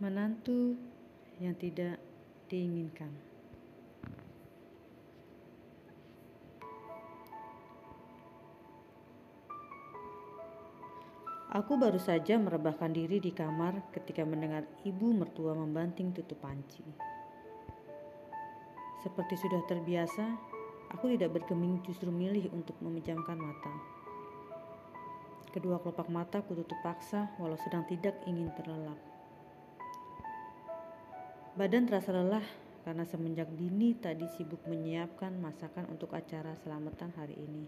Menantu yang tidak diinginkan. Aku baru saja merebahkan diri di kamar ketika mendengar ibu mertua membanting tutup panci. Seperti sudah terbiasa, aku tidak bergeming, justru milih untuk memejamkan mata. Kedua kelopak mata ku tutup paksa walau sedang tidak ingin terlelap. Badan terasa lelah karena semenjak dini tadi sibuk menyiapkan masakan untuk acara selamatan hari ini.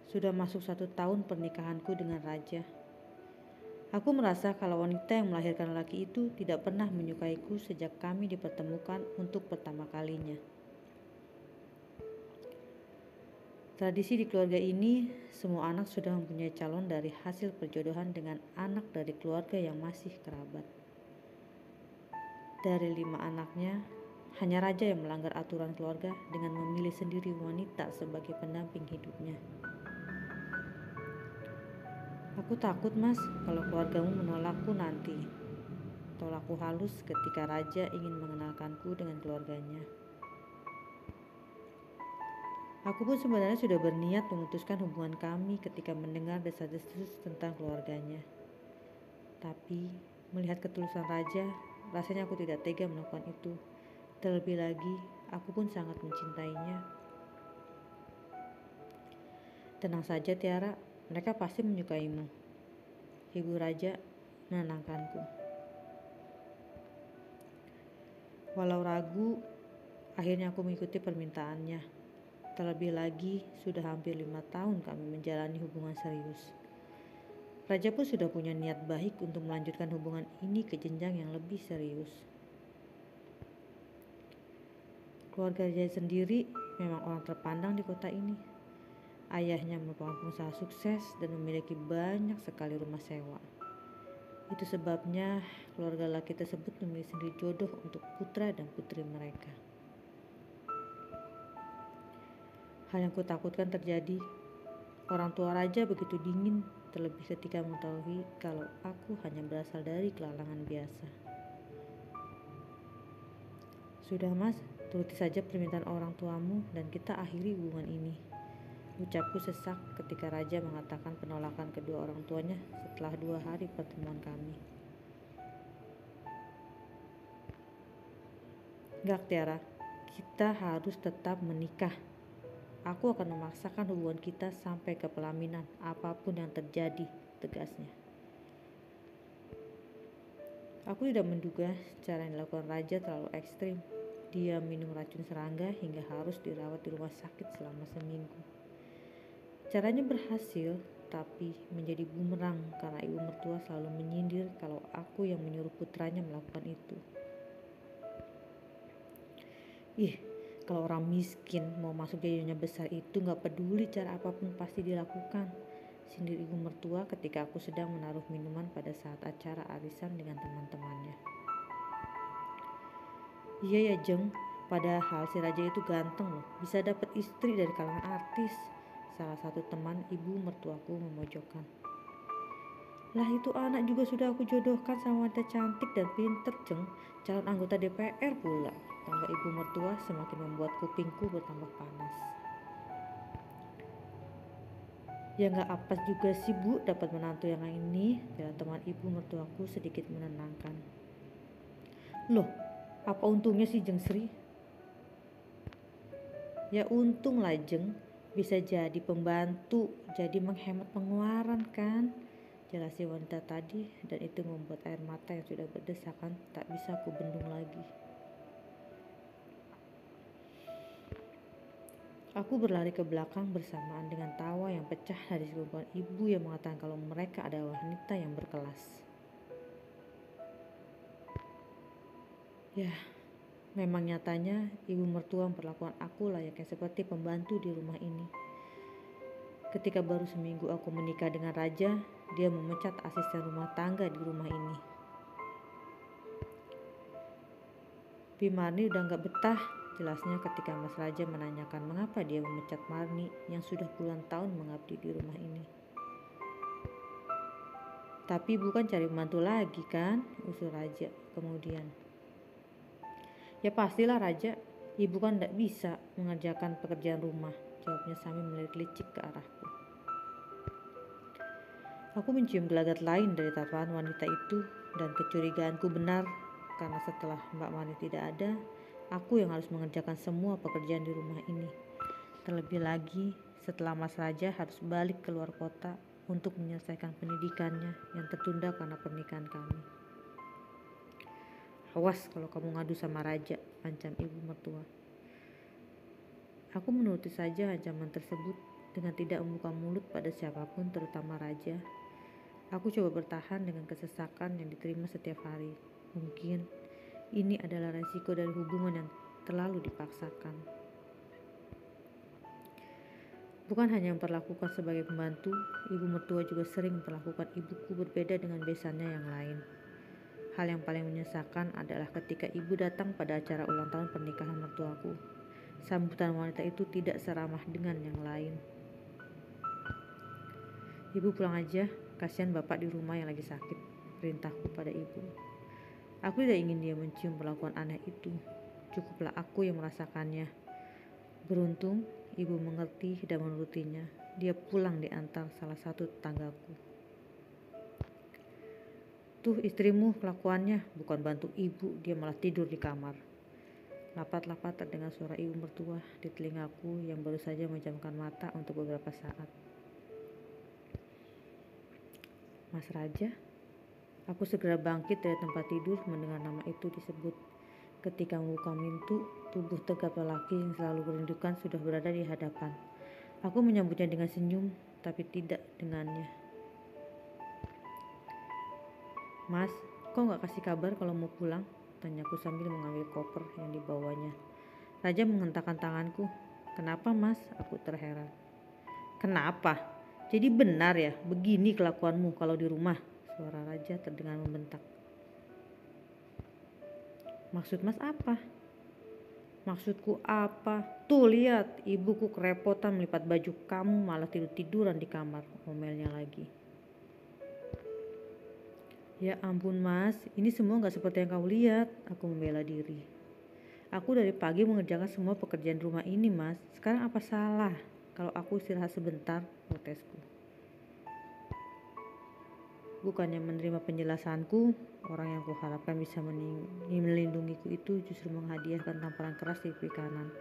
Sudah masuk 1 tahun pernikahanku dengan Raja. Aku merasa kalau wanita yang melahirkan laki itu tidak pernah menyukaiku sejak kami dipertemukan untuk pertama kalinya. Tradisi di keluarga ini, semua anak sudah mempunyai calon dari hasil perjodohan dengan anak dari keluarga yang masih kerabat. Dari 5 anaknya, hanya Raja yang melanggar aturan keluarga dengan memilih sendiri wanita sebagai pendamping hidupnya. Aku takut, Mas, kalau keluargamu menolakku nanti. Tolakku halus ketika Raja ingin mengenalkanku dengan keluarganya. Aku pun sebenarnya sudah berniat memutuskan hubungan kami ketika mendengar desas-desus tentang keluarganya. Tapi melihat ketulusan Raja, rasanya aku tidak tega melakukan itu. Terlebih lagi, aku pun sangat mencintainya. Tenang saja Tiara, mereka pasti menyukaimu. Ibu Raja menenangkanku. Walau ragu, akhirnya aku mengikuti permintaannya. Terlebih lagi, sudah hampir 5 tahun kami menjalani hubungan serius. Raja pun sudah punya niat baik untuk melanjutkan hubungan ini ke jenjang yang lebih serius. Keluarga Raja sendiri memang orang terpandang di kota ini. Ayahnya merupakan pengusaha sukses dan memiliki banyak sekali rumah sewa. Itu sebabnya keluarga laki tersebut memilih sendiri jodoh untuk putra dan putri mereka. Hal yang kutakutkan terjadi, orang tua Raja begitu dingin, terlebih ketika mengetahui kalau aku hanya berasal dari kelalangan biasa. Sudah Mas, turuti saja permintaan orang tuamu dan kita akhiri hubungan ini. Ucapku sesak ketika Raja mengatakan penolakan kedua orang tuanya setelah 2 hari pertemuan kami. Gak Tiara, kita harus tetap menikah. Aku akan memaksakan hubungan kita sampai ke pelaminan, apapun yang terjadi, tegasnya. Aku tidak menduga cara yang dilakukan Raja terlalu ekstrim. Dia minum racun serangga hingga harus dirawat di rumah sakit selama seminggu. Caranya berhasil, tapi menjadi bumerang karena ibu mertua selalu menyindir kalau aku yang menyuruh putranya melakukan itu. Kalau orang miskin mau masuk jajannya besar itu gak peduli cara apapun pasti dilakukan, sindir ibu mertua ketika aku sedang menaruh minuman pada saat acara arisan dengan teman-temannya. Iya ya Jeng, padahal si Raja itu ganteng loh, bisa dapat istri dari kalangan artis, salah satu teman ibu mertuaku memojokkan. Lah itu anak juga sudah aku jodohkan sama wanita cantik dan pinter Jeng, calon anggota DPR pula, tambah ibu mertua semakin membuat kupingku bertambah panas. Ya gak apa juga sih Bu dapat menantu yang ini, jalan teman ibu mertuaku sedikit menenangkan. Loh, apa untungnya sih Jeng Sri? Ya untung lah Jeng, bisa jadi pembantu, jadi menghemat pengeluaran kan, jelas si wanita tadi, dan itu membuat air mata yang sudah berdesakan tak bisa ku bendung lagi. Aku berlari ke belakang bersamaan dengan tawa yang pecah dari sekumpulan ibu yang mengatakan kalau mereka adalah wanita yang berkelas. Ya, memang nyatanya ibu mertua memperlakukan aku layaknya seperti pembantu di rumah ini. Ketika baru seminggu aku menikah dengan Raja, dia memecat asisten rumah tangga di rumah ini. Marni udah gak betah, jelasnya ketika Mas Raja menanyakan mengapa dia memecat Marni yang sudah puluhan tahun mengabdi di rumah ini. Tapi bukan cari pembantu lagi kan, usul Raja kemudian. Ya pastilah Raja, ibu kan tidak bisa mengerjakan pekerjaan rumah, jawabnya sambil melirik licik ke arahku. Aku mencium gelagat lain dari tatapan wanita itu dan kecurigaanku benar karena setelah Mbak Mari tidak ada, aku yang harus mengerjakan semua pekerjaan di rumah ini. Terlebih lagi setelah Mas Raja harus balik ke luar kota untuk menyelesaikan pendidikannya yang tertunda karena pernikahan kami. Awas kalau kamu ngadu sama Raja, ancam ibu mertua. Aku menuruti saja ancaman tersebut dengan tidak membuka mulut pada siapapun, terutama Raja. Aku coba bertahan dengan kesesakan yang diterima setiap hari. Mungkin ini adalah resiko dari hubungan yang terlalu dipaksakan. Bukan hanya memperlakukan sebagai pembantu, ibu mertua juga sering memperlakukan ibuku berbeda dengan besannya yang lain. Hal yang paling menyesalkan adalah ketika ibu datang pada acara ulang tahun pernikahan mertuaku. Sambutan wanita itu tidak seramah dengan yang lain. Ibu pulang aja, kasihan bapak di rumah yang lagi sakit, perintahku pada ibu. Aku tidak ingin dia mencium perlakuan aneh itu. Cukuplah aku yang merasakannya. Beruntung, ibu mengerti dan menurutinya. Dia pulang diantar salah satu tetanggaku. Tuh istrimu kelakuannya, bukan bantu ibu, dia malah tidur di kamar. Lapat-lapat terdengar suara ibu mertua di telingaku yang baru saja memejamkan mata untuk beberapa saat. Mas Raja? Aku segera bangkit dari tempat tidur mendengar nama itu disebut. Ketika membuka pintu, tubuh tegap lelaki yang selalu merindukan sudah berada di hadapan. Aku menyambutnya dengan senyum, tapi tidak dengannya. Mas, kok gak kasih kabar kalau mau pulang? Tanyaku sambil mengambil koper yang dibawanya. Raja menghentakkan tanganku. Kenapa mas? Aku terheran. Kenapa? Jadi benar ya, begini kelakuanmu kalau di rumah? Suara Raja terdengar membentak. Maksud mas apa? Maksudku apa? Tuh lihat, ibuku kerepotan melipat baju kamu malah tidur-tiduran di kamar, omelnya lagi. Ya ampun mas, ini semua gak seperti yang kau lihat, aku membela diri. Aku dari pagi mengerjakan semua pekerjaan rumah ini mas, sekarang apa salah kalau aku istirahat sebentar, protesku. Bukannya menerima penjelasanku, orang yang kuharapkan bisa melindungiku itu justru menghadiahkan tamparan keras di pipi kanan.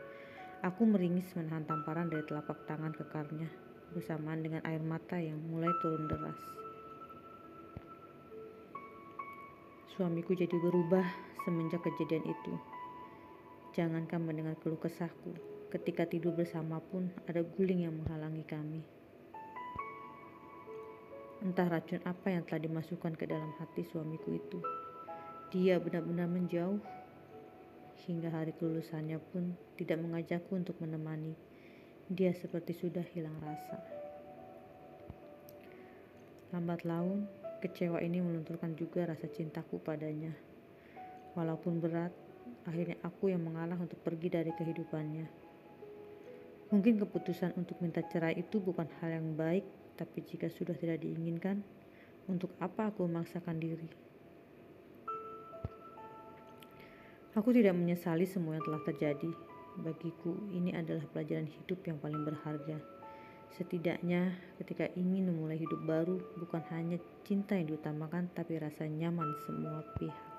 Aku meringis menahan tamparan dari telapak tangan kekarnya, bersamaan dengan air mata yang mulai turun deras. Suamiku jadi berubah semenjak kejadian itu. Jangankan mendengar keluh kesahku, ketika tidur bersama pun ada guling yang menghalangi kami. Entah racun apa yang telah dimasukkan ke dalam hati suamiku itu. Dia benar-benar menjauh. Hingga hari kelulusannya pun tidak mengajakku untuk menemani. Dia seperti sudah hilang rasa. Lambat laun, kecewa ini melunturkan juga rasa cintaku padanya. Walaupun berat, akhirnya aku yang mengalah untuk pergi dari kehidupannya. Mungkin keputusan untuk minta cerai itu bukan hal yang baik, tapi jika sudah tidak diinginkan, untuk apa aku memaksakan diri? Aku tidak menyesali semua yang telah terjadi. Bagiku, ini adalah pelajaran hidup yang paling berharga. Setidaknya, ketika ingin memulai hidup baru, bukan hanya cinta yang diutamakan, tapi rasa nyaman semua pihak.